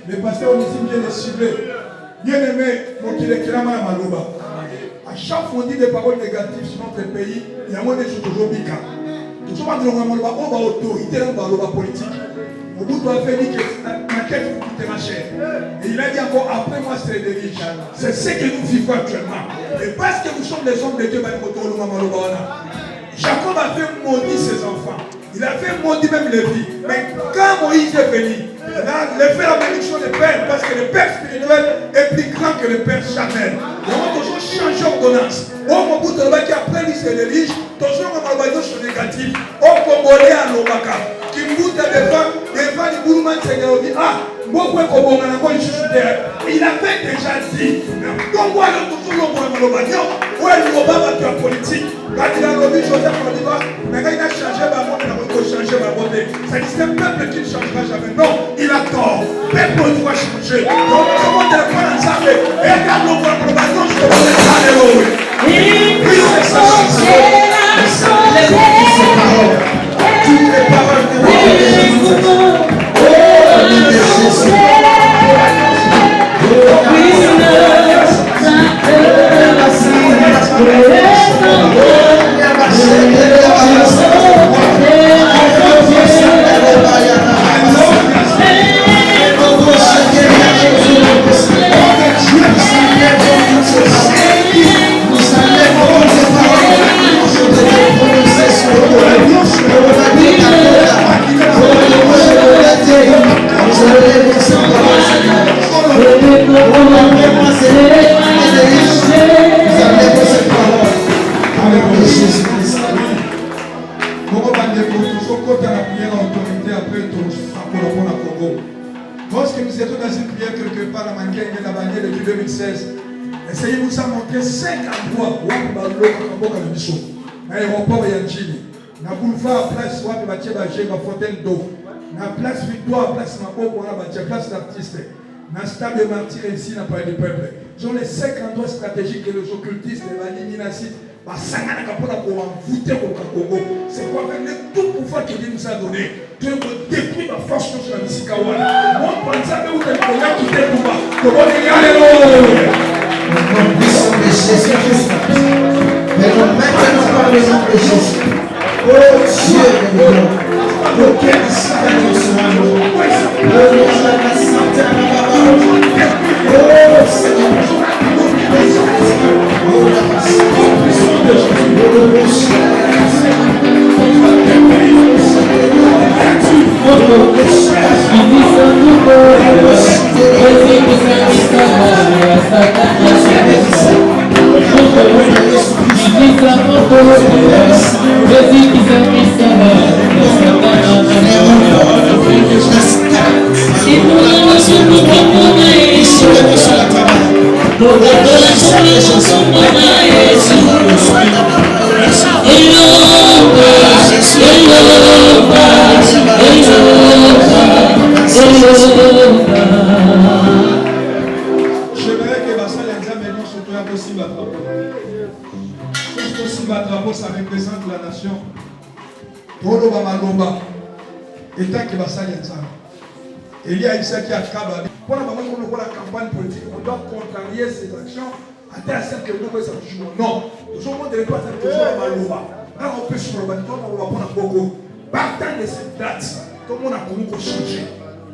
le pasteur Onésime vient de cibler. Bien aimé, mon qui est à chaque fois on dit des paroles négatives sur notre pays, il y a moins de choses aujourd'hui. Tout ça, on va autorité dans la politique. Au bout de la fait dit que la quête coûtera cher. Et il a dit encore, après moi, c'est les riches. C'est ce que nous vivons actuellement. Et parce que nous sommes les hommes de Dieu, Jacob a fait maudire ses enfants. Il a fait maudire même les vies. Mais quand Moïse est venu, il a fait la bénédiction des pères, parce que le père spirituel est plus grand que le père charnel. Et on a toujours changé d'ordonnance. Au bout de l'obaki, après lui, c'est les riches. Toujours on a des choses négatives. Au Congolais, à l'Obaka. Qui me des femmes, les Bourman, c'est dit, ah, beaucoup de Congolais, il avait déjà dit. Donc, moi, toujours le Bagnon, où est le politique. Quand il a revu Joseph Modiba, maintenant il a changé ma monde, il a changé ma beauté. Ça dit c'est le peuple qui ne changera jamais. Non, il a tort. Le peuple doit changer. Donc comment on est pas ensemble? Et regarde le probation, je te donne ça. Alléluia. Oui, c'est ça. Toutes les paroles de Jésus. Lorsque nous étions dans une prière quelque part à Mangué, la bannière depuis 2016, essayez vous à montrer 5 endroits où on peut aller à l'aéroport Yanjini, na boulevard place où on peut aller à Fontaine d'eau, na place Victoire, place Maboko, on a place d'artiste, na stade de martyr ici, na palais du peuple. Ce sont les 5 endroits stratégiques que les occultistes, les Vanini-Nassi, c'est quoi faire tout pouvoir que Dieu nous a donné. Dieu peut détruire la force sur la Missikawana. Moi, je pense que vous êtes là qui t'est tout bas. Alléluia. Nous puissons de Jésus-Christ. Mais maintenant par le nom de Jésus. Oh Dieu de Dieu. Auquel Satan soit nous. Le nom de la santé à la parole. Oh Seigneur. Oh la puissance de Jésus. Ça représente la nation. Et tant que ça il y a ici qui accable. Pour la campagne politique, on doit contrarier ces actions à tel celle que nous faisons toujours. Non, nous sommes de pas toujours à Maloba. Là, on peut sur le bâtiment, on va prendre beaucoup. Partant de cette date, comme on a connu qu'on changer,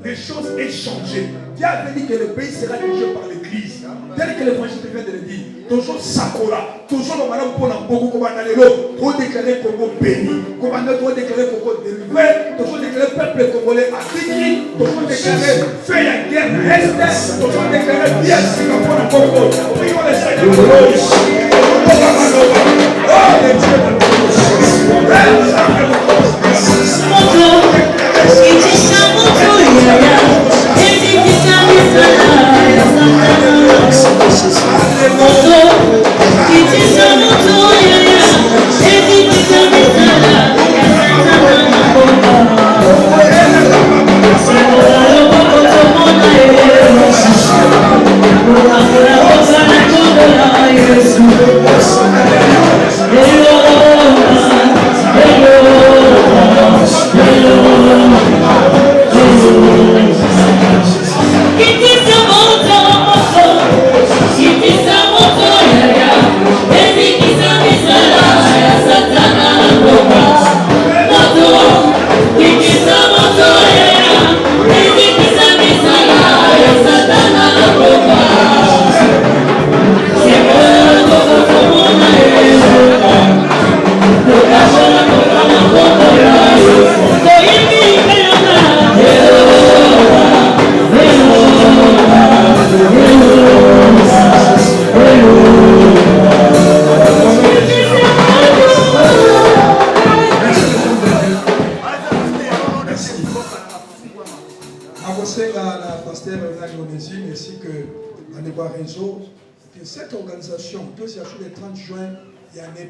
les choses ont changé. Dieu avait dit que le pays sera dirigé par l'église. Tel que l'évangile vient de le dire, toujours Sakora, toujours le malheur pour beaucoup, comme on a trop déclaré Congo béni, comme on a trop déclaré Congo délivré, toujours déclaré peuple congolais à Biki, toujours déclaré fait la guerre à Est, toujours déclaré bien Singapour à Congo. Oui, on essaie de le oh, les dieux de cette organisation doit s'acheter le 30 juin et l'année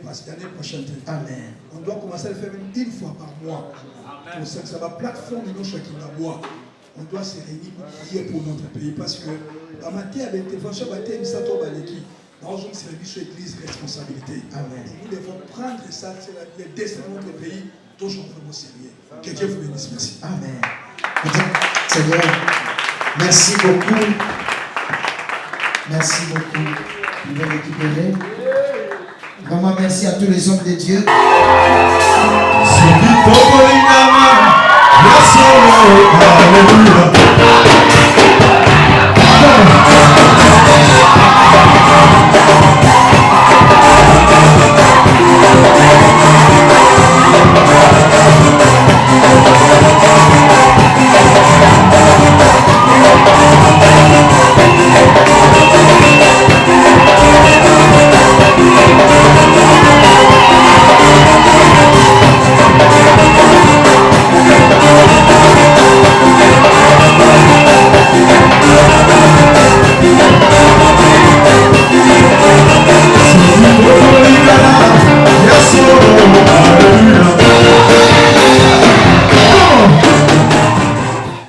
prochaine. Amen. On doit commencer à le faire même une fois par mois. Pour ça, ça va plateforme de nos chacun bois. On doit se réunir pour prier pour notre pays parce que dans ma terre d'intervention, dans une service l'église responsabilité. Amen. Et nous devons prendre ça, c'est le destin de notre pays, toujours vraiment sérieux. Que Dieu vous bénisse. Merci. Amen. Seigneur, merci beaucoup. Merci beaucoup. Vous pouvez récupérer. Vraiment merci à tous les hommes de Dieu.